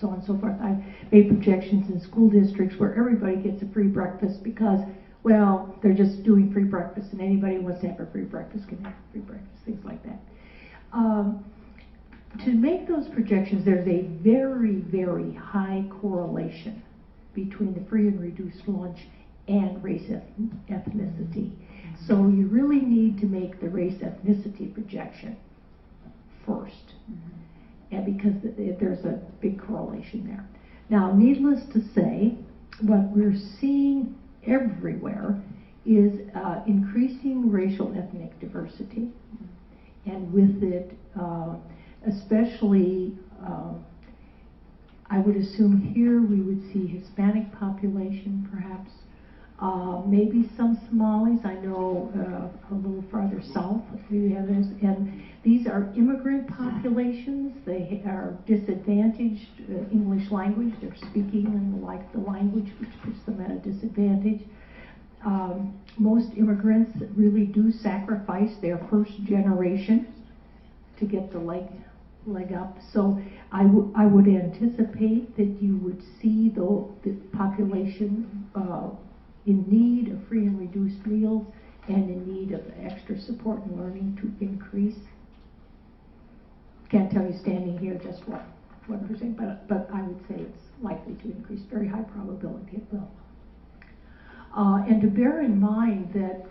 Speaker 4: so on and so forth. I've made projections in school districts where everybody gets a free breakfast because, well, they're just doing free breakfast, and anybody who wants to have a free breakfast can have a free breakfast, things like that. To make those projections, there's a very, very high correlation between the free and reduced lunch and race ethnicity. So you really need to make the race ethnicity projection first, and because there's a big correlation there. Now, needless to say, what we're seeing everywhere is increasing racial ethnic diversity, and with it, especially, I would assume here we would see Hispanic population, perhaps, maybe some Somalis. I know a little farther south we have this, and these are immigrant populations. They are disadvantaged English language. They're speaking and like the language, which puts them at a disadvantage. Most immigrants really do sacrifice their first generation to get the leg up. So I would anticipate that you would see the population in need of free and reduced meals and in need of extra support and learning to increase. Can't tell you standing here just what percent, but I would say it's likely to increase, very high probability it will. And to bear in mind that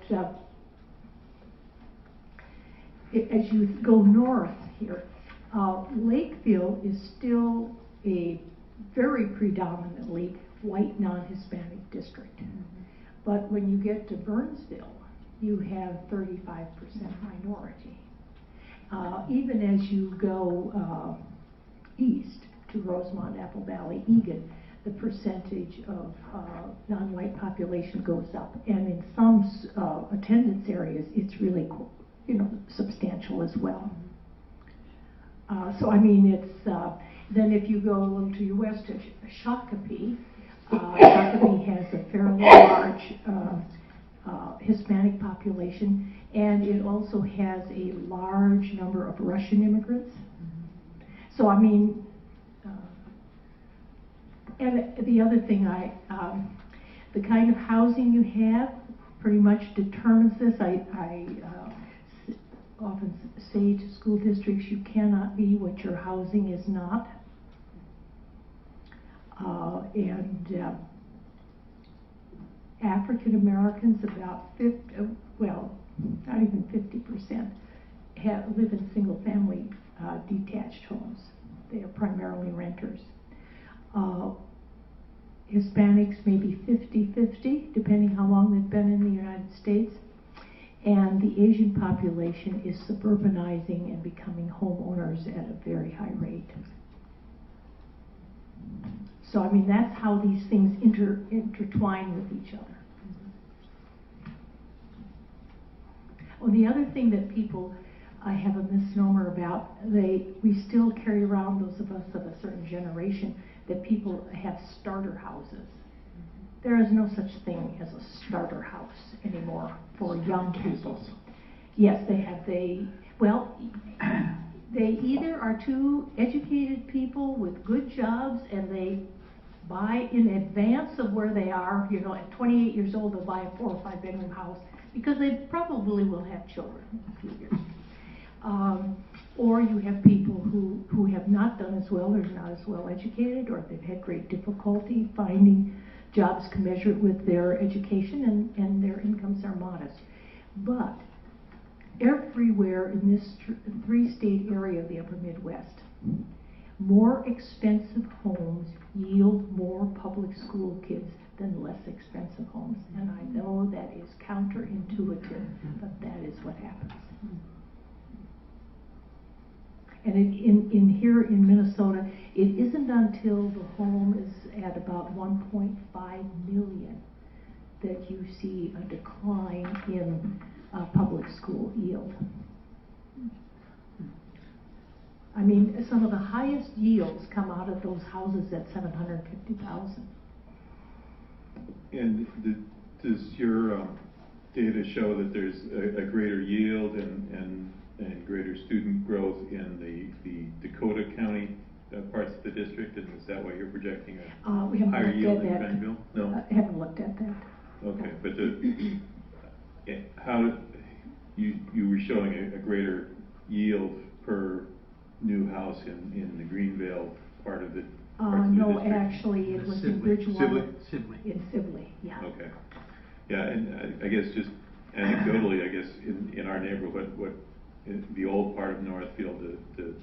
Speaker 4: as you go north here, Lakeville is still a very predominantly white non-Hispanic district. But when you get to Burnsville, you have 35% minority. Even as you go east to Rosemont, Apple Valley, Egan, the percentage of non-white population goes up, and in some attendance areas, it's really, you know, substantial as well. So I mean, it's then if you go a little to your west to Shakopee, Shakopee has a fairly large Hispanic population, and it also has a large number of Russian immigrants. So I mean, and the other thing, the kind of housing you have pretty much determines this. I often say to school districts, you cannot be what your housing is not. African Americans, about 50, well, not even 50%, live in single family detached homes. They are primarily renters. Hispanics maybe 50-50, depending how long they've been in the United States. And the Asian population is suburbanizing and becoming homeowners at a very high rate. So, I mean, that's how these things intertwine with each other. Well, the other thing that people have a misnomer about, we still carry around, those of us of a certain generation, that people have starter houses. There is no such thing as a starter house anymore for young people. Yes, they either are two educated people with good jobs and they buy in advance of where they are, you know, at 28 years old they'll buy a 4 or 5 bedroom house because they probably will have children in a few years. Or you have people who have not done as well, or not as well educated, or they've had great difficulty finding jobs commensurate with their education, and their incomes are modest. But everywhere in this three-state area of the upper Midwest, more expensive homes yield more public school kids than less expensive homes. And I know that is counterintuitive, but that is what happens. And in here in Minnesota, it isn't until the home is at about 1.5 million that you see a decline in public school yield. I mean, some of the highest yields come out of those houses at 750,000.
Speaker 5: And does your data show that there's a greater yield and greater student growth in the Dakota County parts of the district? And is that why you're projecting a
Speaker 4: We haven't
Speaker 5: higher
Speaker 4: looked
Speaker 5: yield
Speaker 4: at
Speaker 5: in
Speaker 4: that.
Speaker 5: Grenville? No?
Speaker 4: I haven't looked at that.
Speaker 5: Okay, but you were showing a greater yield per new house in the Greenvale part of the
Speaker 4: No,
Speaker 5: district?
Speaker 4: actually, it was in
Speaker 2: Sibley.
Speaker 4: Bridgewater.
Speaker 2: Sibley.
Speaker 4: In Sibley, yeah.
Speaker 5: Okay. Yeah, and I guess just anecdotally, I guess in our neighborhood, in the old part of Northfield, the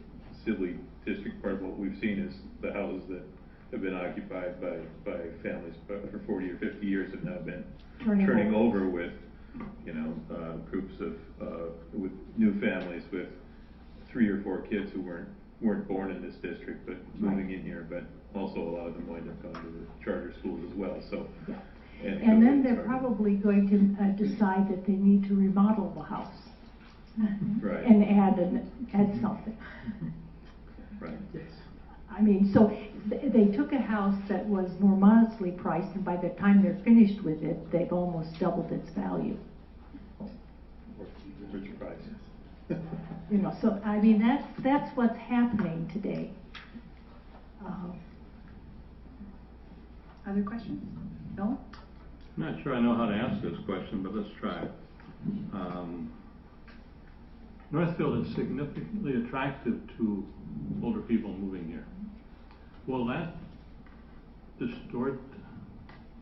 Speaker 5: Sibley district part, what we've seen is the houses that have been occupied by families for 40 or 50 years have now been turning over with, you know, groups of with new families with 3 or 4 kids who weren't born in this district but moving in here, but also a lot of them wind up going to the charter schools as well. So,
Speaker 4: yeah. And then they're
Speaker 5: sorry.
Speaker 4: probably going to decide that they need to remodel the house.
Speaker 5: Right.
Speaker 4: And add something.
Speaker 5: Right.
Speaker 2: Yes.
Speaker 4: I mean, so they took a house that was more modestly priced, and by the time they're finished with it, they've almost doubled its value.
Speaker 5: Which price?
Speaker 4: You know, so I mean that's what's happening today.
Speaker 1: Other questions? Bill?
Speaker 6: I'm not sure I know how to answer this question, but let's try. Northfield is significantly attractive to older people moving here. Will that distort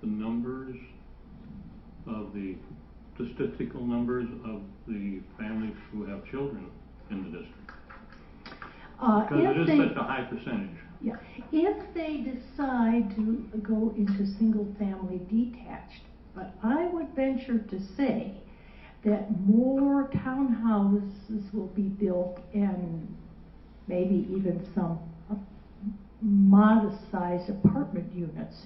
Speaker 6: the numbers of the statistical numbers of the families who have children in the district? Because it is such a high percentage.
Speaker 4: Yeah, if they decide to go into single-family detached, but I would venture to say that more townhouses will be built and maybe even some modest-sized apartment units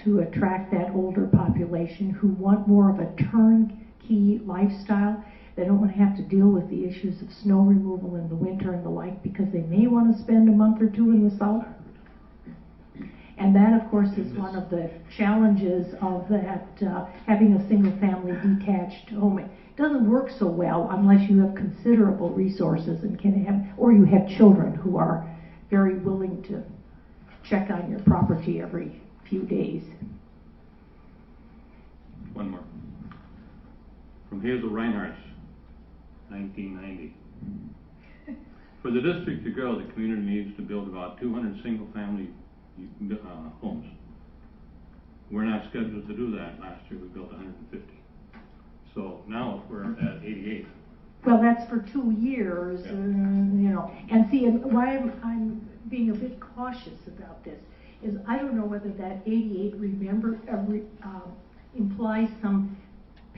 Speaker 4: to attract that older population who want more of a turnkey lifestyle. They don't want to have to deal with the issues of snow removal in the winter and the like, because they may want to spend a month or two in the south. And that, of course, is one of the challenges of that, having a single-family detached home. It doesn't work so well unless you have considerable resources and can have, or you have children who are very willing to check on your property every few days.
Speaker 6: One more. From Hazel Reinhardt's, 1990. For the district to grow, the community needs to build about 200 single-family homes. We're not scheduled to do that. Last year we built 150. So now we're at 88.
Speaker 4: Well, that's for 2 years,
Speaker 6: Yeah.
Speaker 4: you know. And see, and why I'm being a bit cautious about this is I don't know whether that 88 implies some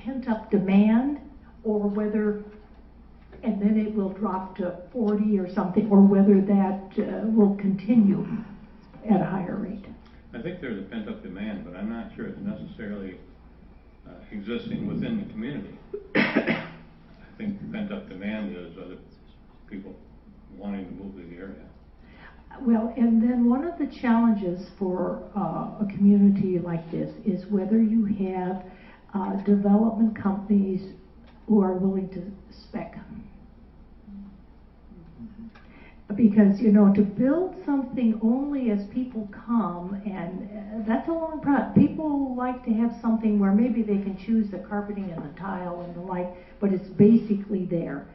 Speaker 4: pent-up demand, or whether, and then it will drop to 40 or something, or whether that will continue at a higher rate.
Speaker 6: I think there's a pent-up demand, but I'm not sure it's necessarily existing within the community. I think pent-up demand is other people wanting to move to the area.
Speaker 4: Well, and then one of the challenges for a community like this is whether you have development companies who are willing to spec. Because, you know, to build something only as people come, and that's a long process. People like to have something where maybe they can choose the carpeting and the tile and the like, but it's basically there.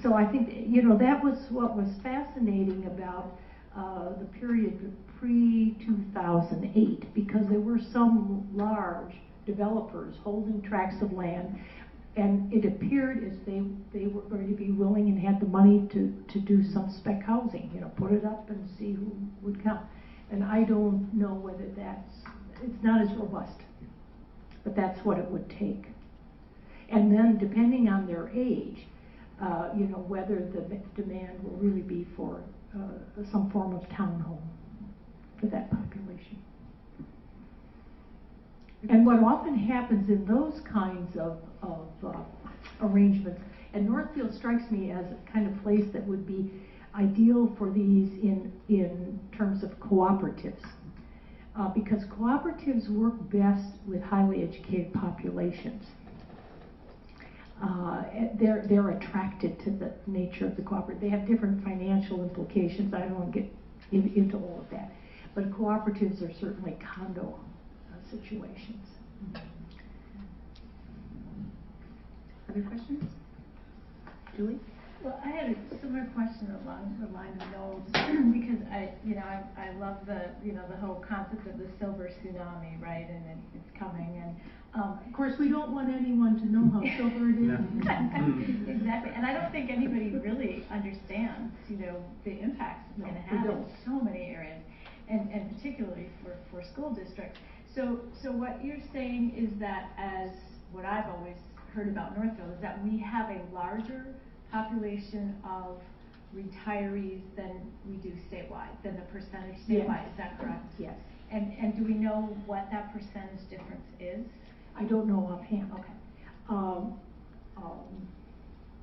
Speaker 4: So I think, you know, that was what was fascinating about the period pre-2008, because there were some large developers holding tracts of land, and it appeared as they were going to be willing and had the money to do some spec housing, you know, put it up and see who would come. And I don't know whether it's not as robust, but that's what it would take. And then depending on their age, you know, whether the demand will really be for some form of townhome for that population. And what often happens in those kinds of arrangements, and Northfield strikes me as a kind of place that would be ideal for these in terms of cooperatives, because cooperatives work best with highly educated populations. They're attracted to the nature of the cooperative. They have different financial implications. I don't want to get into all of that. But cooperatives are certainly condo situations.
Speaker 1: Other questions? Julie?
Speaker 7: Well, I had a similar question along the line of Noel's because I love the whole concept of the silver tsunami, right? And it's coming, and
Speaker 4: of course, we don't want anyone to know how silver it is.
Speaker 7: Exactly, and I don't think anybody really understands, you know, the impacts it's going to have in so many areas, and particularly for school districts. So what you're saying is that, as what I've always heard about Northfield, is that we have a larger population of retirees than we do statewide, than the percentage statewide. Yes. Is that correct?
Speaker 4: Yes.
Speaker 7: And do we know what that percentage difference is?
Speaker 4: I don't know offhand. Okay.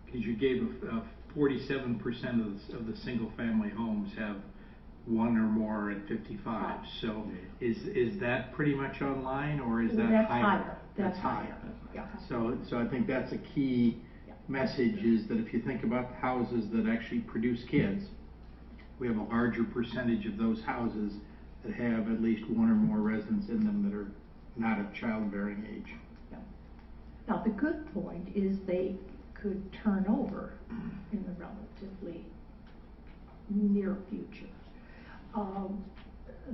Speaker 2: Because you gave 47% of the single-family homes have one or more at 55. So is that pretty much online, or is that higher?
Speaker 4: That's higher.
Speaker 2: Yeah. So I think that's a key message, is that if you think about the houses that actually produce kids, we have a larger percentage of those houses that have at least one or more residents in them that are not of childbearing age.
Speaker 4: Yeah. Now the good point is they could turn over in the relatively near future.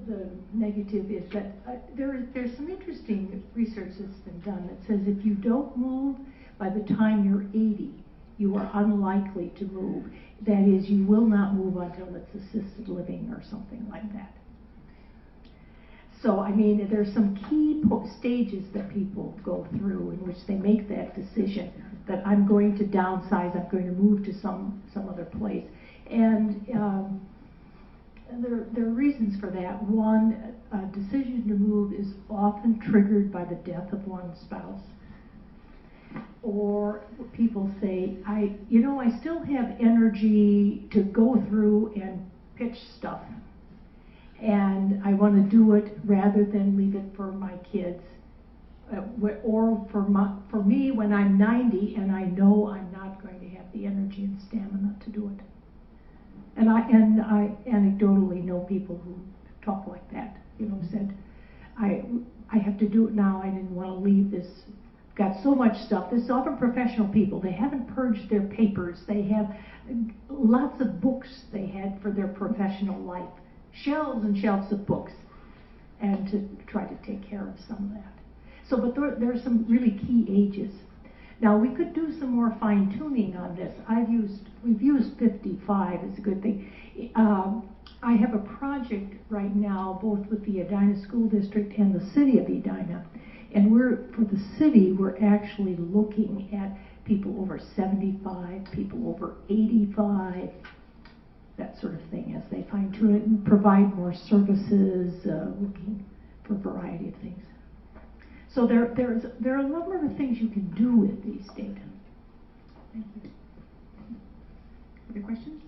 Speaker 4: The negative is that there's some interesting research that's been done that says if you don't move by the time you're 80, you are unlikely to move. That is, you will not move until it's assisted living or something like that. So, I mean, there's some key stages that people go through in which they make that decision that I'm going to downsize, I'm going to move to some other place. And there are reasons for that. One, a decision to move is often triggered by the death of one's spouse. Or people say, I still have energy to go through and pitch stuff. And I want to do it rather than leave it for my kids. Or for me when I'm 90 and I know I'm not going to have the energy and stamina to do it. And I anecdotally know people who talk like that, said, I have to do it now, I didn't want to leave this, got so much stuff. This is often professional people, they haven't purged their papers, they have lots of books they had for their professional life, shelves and shelves of books, and to try to take care of some of that. So, but there are some really key ages. Now, we could do some more fine-tuning on this. We've used 55 is a good thing. I have a project right now, both with the Edina School District and the City of Edina, And for the city, we're actually looking at people over 75, people over 85, that sort of thing, as they fine tune it and provide more services, looking for a variety of things. So there are a number of things you can do with these data.
Speaker 1: Thank you. Other questions?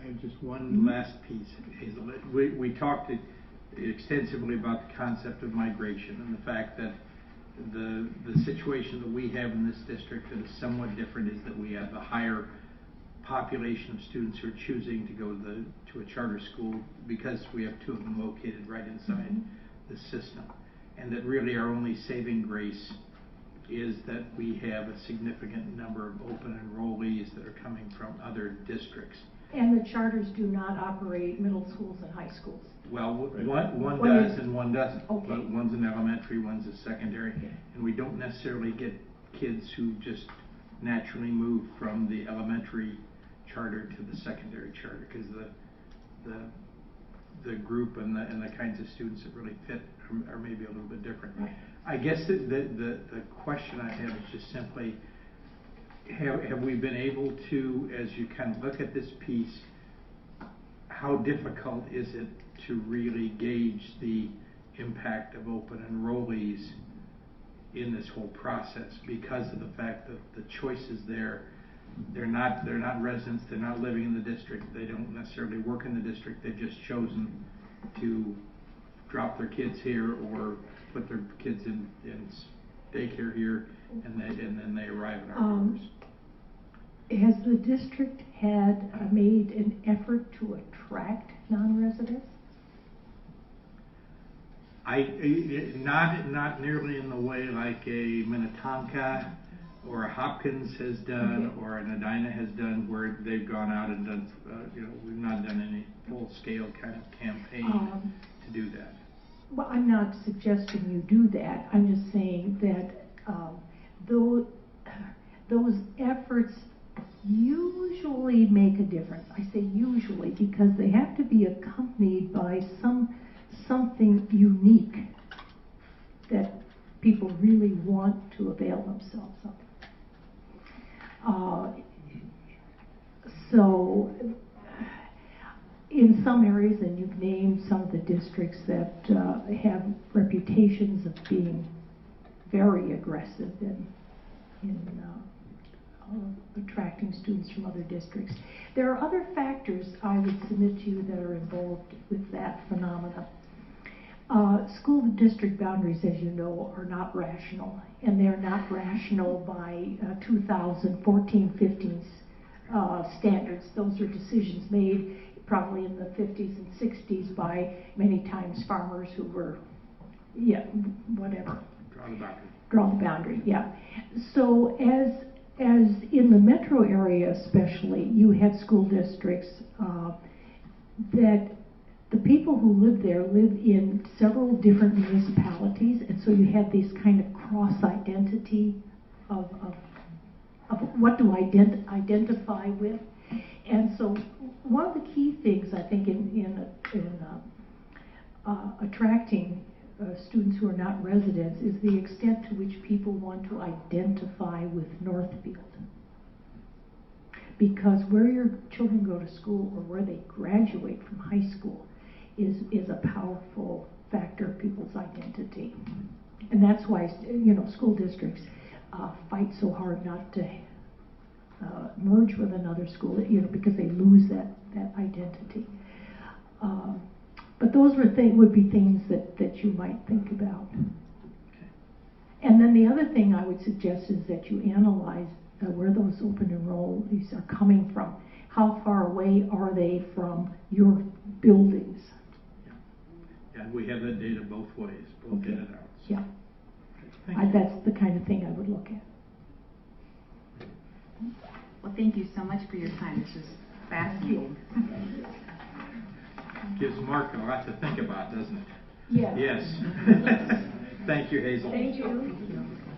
Speaker 2: I have just one last piece, Hazel. We talked extensively about the concept of migration and the fact that the situation that we have in this district that is somewhat different is that we have a higher population of students who are choosing to go to a charter school because we have two of them located right inside the system. And that really our only saving grace is that we have a significant number of open enrollees that are coming from other districts.
Speaker 4: And the charters do not operate middle schools and high schools.
Speaker 2: Well, one
Speaker 4: One
Speaker 2: does
Speaker 4: is-
Speaker 2: and one doesn't.
Speaker 4: Okay.
Speaker 2: But one's an elementary, one's a secondary.
Speaker 4: Okay.
Speaker 2: And we don't necessarily get kids who just naturally move from the elementary charter to the secondary charter, because the group and the kinds of students that really fit are maybe a little bit different.
Speaker 4: Right.
Speaker 2: I guess the question I have is just simply, have we been able to, as you kind of look at this piece, how difficult is it to really gauge the impact of open enrollees in this whole process, because of the fact that the choices there, they're not residents, they're not living in the district, they don't necessarily work in the district, they've just chosen to drop their kids here or put their kids in daycare here, and then they arrive at our doors.
Speaker 4: Has the district made an effort to attract non-residents?
Speaker 2: Not nearly in the way like a Minnetonka or a Hopkins has done,
Speaker 4: Okay.
Speaker 2: or an Edina has done, where they've gone out and done, we've not done any full-scale kind of campaign to do that.
Speaker 4: Well, I'm not suggesting you do that. I'm just saying that those efforts usually make a difference. I say usually because they have to be accompanied by something unique that people really want to avail themselves of. So in some areas, and you've named some of the districts that have reputations of being very aggressive in attracting students from other districts. There are other factors I would submit to you that are involved with that phenomena. School district boundaries, as you know, are not rational, and they're not rational by 2014-15 standards. Those are decisions made probably in the 50s and 60s by many times farmers who were, whatever. Draw the boundary, yeah. So as in the metro area especially, you had school districts that the people who lived there lived in several different municipalities, and so you had this kind of cross-identity of what to identify with. And so one of the key things, I think, in attracting students who are not residents is the extent to which people want to identify with Northfield. Because where your children go to school or where they graduate from high school is a powerful factor of people's identity. And that's why, school districts fight so hard not to merge with another school, because they lose that identity. But those would be things that you might think about.
Speaker 2: Okay.
Speaker 4: And then the other thing I would suggest is that you analyze where those open enrollees are coming from. How far away are they from your buildings?
Speaker 2: Yeah, we have that data both ways, both in and out. So.
Speaker 4: Yeah.
Speaker 2: Thank you.
Speaker 4: That's the kind of thing I would look at.
Speaker 1: Well, thank you so much for your time. This was fascinating.
Speaker 2: Gives Mark a lot to think about, doesn't it?
Speaker 4: Yeah.
Speaker 2: Yes. Thank you, Hazel.
Speaker 4: Thank you.